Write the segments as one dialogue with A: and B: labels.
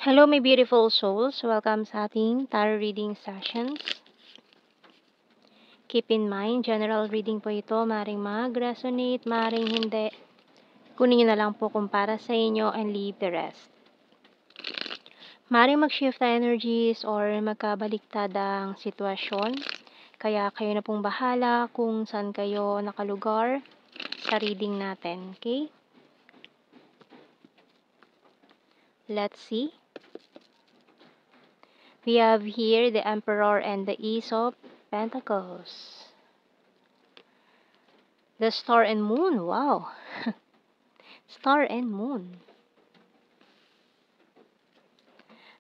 A: Hello, my beautiful souls. Welcome sa ating tarot reading sessions. Keep in mind, general reading po ito. Maring mag-resonate, maring hindi. Kunin nyo na lang po kung para sa inyo and leave the rest. Maring mag-shift na energies or magkabaliktad ang sitwasyon. Kaya kayo na pong bahala kung saan kayo nakalugar sa reading natin. Okay? Let's see. We have here the Emperor and the Ace of Pentacles. The Star and Moon. Wow. Star and Moon.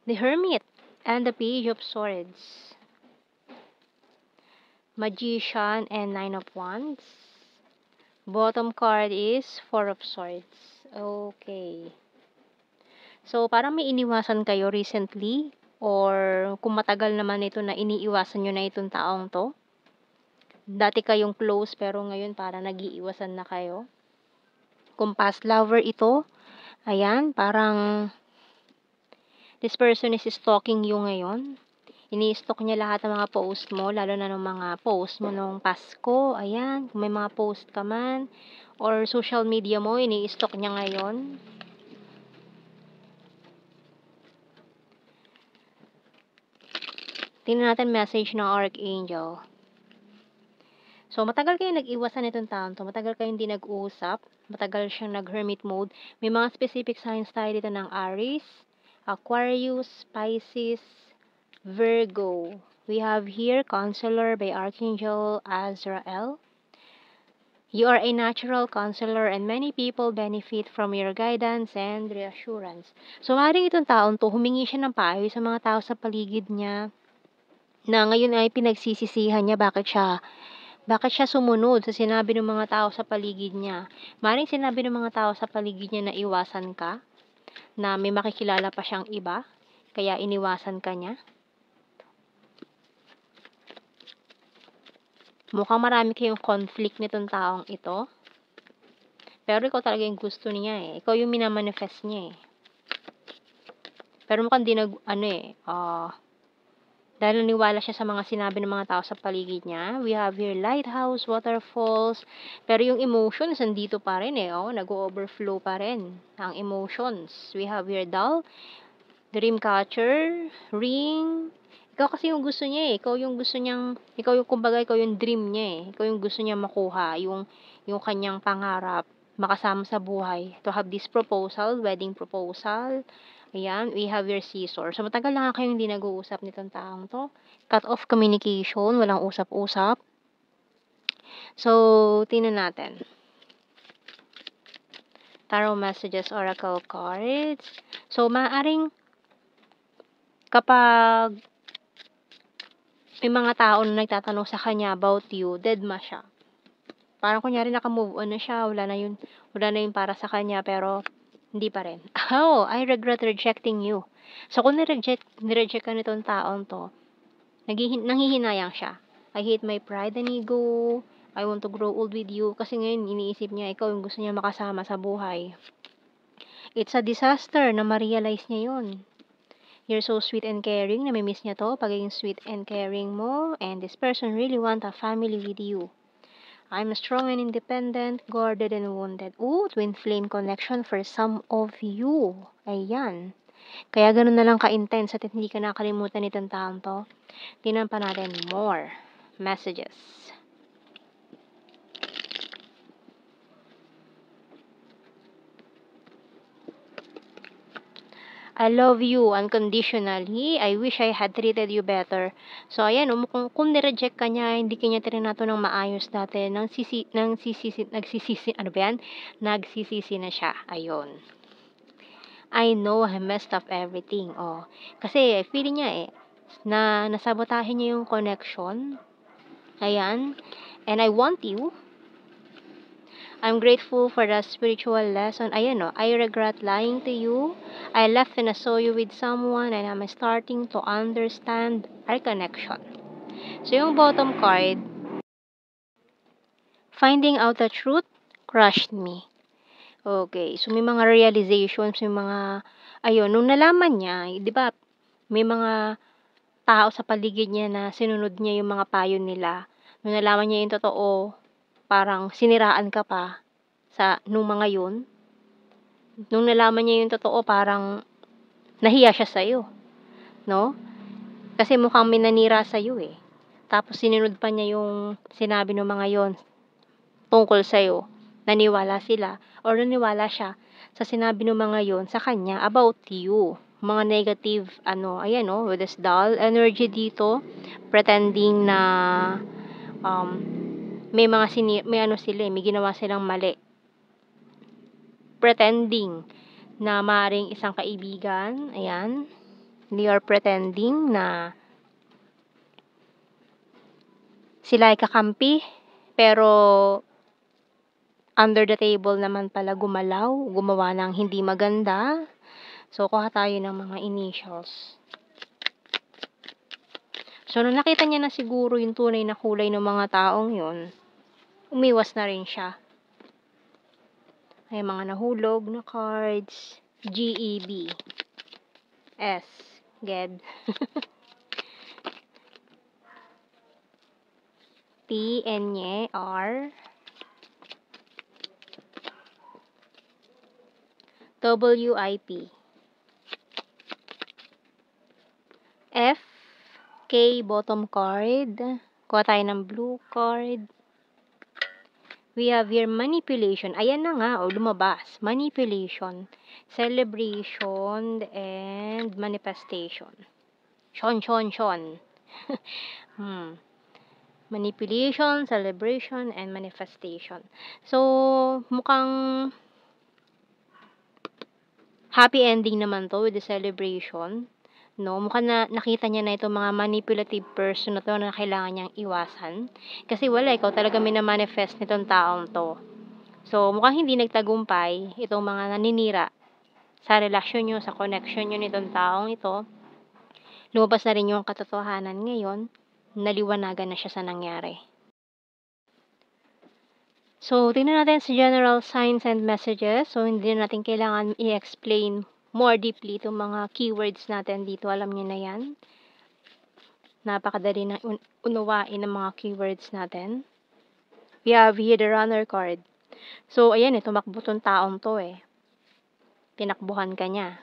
A: The Hermit and the Page of Swords. Magician and Nine of Wands. Bottom card is Four of Swords. Okay. So, parang may iniwasan kayo recently or kung matagal naman ito na iniiwasan nyo na itong taong to. Dati kayong close pero ngayon parang nag-iiwasan na kayo. Kung past lover ito, ayan, parang this person is stalking you ngayon. Ini-stalk niya lahat ng mga post mo, lalo na ng mga post mo nung Pasko. Ayan, kung may mga post ka man, or social media mo, ini-stalk niya ngayon. Tingnan natin message ng Archangel. So, matagal kayo nag-iwasan itong taon to. Matagal kayo hindi nag-uusap. Matagal siyang nag-hermit mode. May mga specific signs tayo dito ng Aries, Aquarius, Pisces, Virgo. We have here Counselor by Archangel Azrael. You are a natural counselor and many people benefit from your guidance and reassurance. So, maaaring itong taon to, humingi siya ng payo sa mga tao sa paligid niya na ngayon ay pinagsisisihan niya bakit siya sumunod sa sinabi ng mga tao sa paligid niya. Maaaring sinabi ng mga tao sa paligid niya na iwasan ka, na may makikilala pa siyang iba, kaya iniwasan ka niya. Mukhang marami kayong conflict nitong taong ito. Pero ikaw talaga yung gusto niya eh. Ikaw yung minamanifest niya eh. Pero mukhang dahil naniwala siya sa mga sinabi ng mga tao sa paligid niya. We have here lighthouse, waterfalls. Pero yung emotions, nandito pa rin eh. Nag-overflow pa rin ang emotions. We have here doll, dream catcher, ring. Ikaw kasi yung gusto niya eh. Ikaw yung dream niya eh. Ikaw yung gusto niya makuha. Yung kanyang pangarap, makasama sa buhay. To have this proposal, wedding proposal. Ayan, we have your scissor. So, matagal na kayong hindi nag-uusap nitong taong to. Cut off communication, walang usap-usap. So, tingnan natin. Tarot messages, oracle cards. So, maaring kapag may mga tao na nagtatanong sa kanya about you, deadma siya. Parang kunyari naka-move on na siya, wala na yun para sa kanya, pero hindi pa rin. Oh, I regret rejecting you. So, kung nireject ka nitong taong to, nanghihinayang siya. I hate my pride and ego. I want to grow old with you. Kasi ngayon, iniisip niya, ikaw yung gusto niya makasama sa buhay. It's a disaster na ma-realize niya yun. You're so sweet and caring. Namimiss niya to, pagiging sweet and caring mo. And this person really want a family with you. I'm strong and independent, guarded and wounded. Ooh, twin flame connection for some of you. Ayan. Kaya ganun na lang ka-intense at hindi ka nakalimutan itong taong to. Tingnan pa natin more messages. I love you unconditionally. I wish I had treated you better. So, ayan, kung nireject ka niya, hindi kanya trinato ng maayos dati, nagsisisi na siya. Ayun. I know I messed up everything. Kasi, feeling niya na nasabotahin niya yung connection. Ayan. And I want you. I'm grateful for the spiritual lesson. Ayan I regret lying to you. I left and I saw you with someone and I'm starting to understand our connection. So, yung bottom card, finding out the truth crushed me. Okay, so may mga realizations, may mga Ayun, nung nalaman niya, 'di ba may mga tao sa paligid niya na sinunod niya yung mga payo nila. Nung nalaman niya yung totoo, parang siniraan ka pa nung mga yun. Nung nalaman niya yung totoo, parang nahiya siya sa'yo, 'no? Kasi mukhang may nanira sa'yo, eh. Tapos sinunod pa niya yung sinabi nung mga yon tungkol sa'yo. Naniwala siya sa sinabi nung mga yon sa kanya about you. Mga negative ayan, with this dull energy dito, pretending na, um, may ginawa silang mali. Pretending na maaaring isang kaibigan, ayan, they are pretending na sila ay kakampi, pero under the table naman pala gumawa ng hindi maganda. So, kuha tayo ng mga initials. So, nung nakita niya na siguro yung tunay na kulay ng mga taong yun, umiwas na rin siya. Ay, mga nahulog na cards. GEB. S. Ged. T. Enye. R. WIP. F. K. Bottom card. Kuha tayo ng blue card. We have here manipulation. Ayan na nga, lumabas. Manipulation, celebration, and manifestation. Shon. Manipulation, celebration, and manifestation. So, mukhang happy ending naman to with the celebration. No, mukhang nakita niya na itong mga manipulative person na to na kailangan niyang iwasan. Kasi ikaw talaga mina-manifest nitong taong to. So, mukhang hindi nagtagumpay itong mga naninira sa relasyon nyo, sa connection nyo nitong taong ito. Lumabas na rin yung katotohanan ngayon, naliwanagan na siya sa nangyari. So, tingnan natin sa general signs and messages. So, hindi natin kailangan i-explain more deeply itong mga keywords natin dito. Alam niyo na yan. Napakadali na unawain ng mga keywords natin. We have here the runner card. So, ayan, tumakbo tong taong to eh. Tinakbuhan ka niya.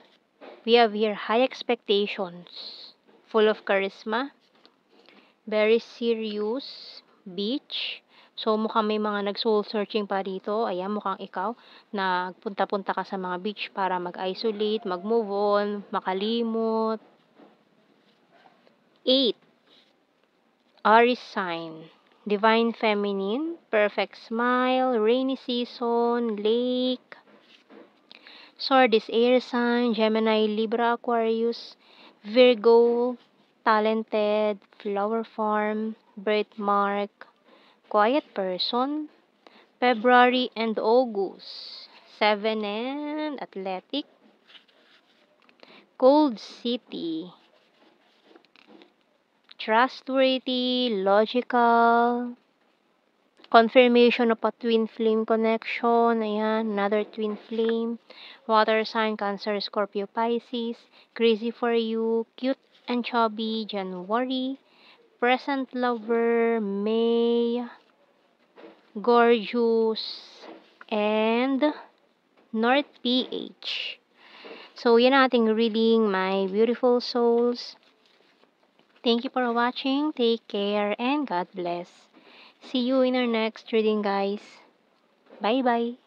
A: We have here high expectations. Full of charisma. Very serious. Beach. So, mukhang may mga nag-soul searching pa dito. Ayan, mukhang ikaw. Nagpunta-punta ka sa mga beach para mag-isolate, mag-move on, makalimot. 8. Aries sign. Divine Feminine. Perfect smile. Rainy season. Lake. Sword is air sign. Gemini, Libra, Aquarius. Virgo. Talented. Flower farm. Birthmark. Quiet person. February and August. 7 and athletic. Cold city. Trustworthy, logical. Confirmation of a twin flame connection. Ayan, another twin flame. Water sign, Cancer, Scorpio, Pisces. Crazy for you. Cute and chubby, January. Present lover, May. Gorgeous, and North PH. So, yan ang ating reading, my beautiful souls. Thank you for watching. Take care and God bless. See you in our next reading, guys. Bye-bye.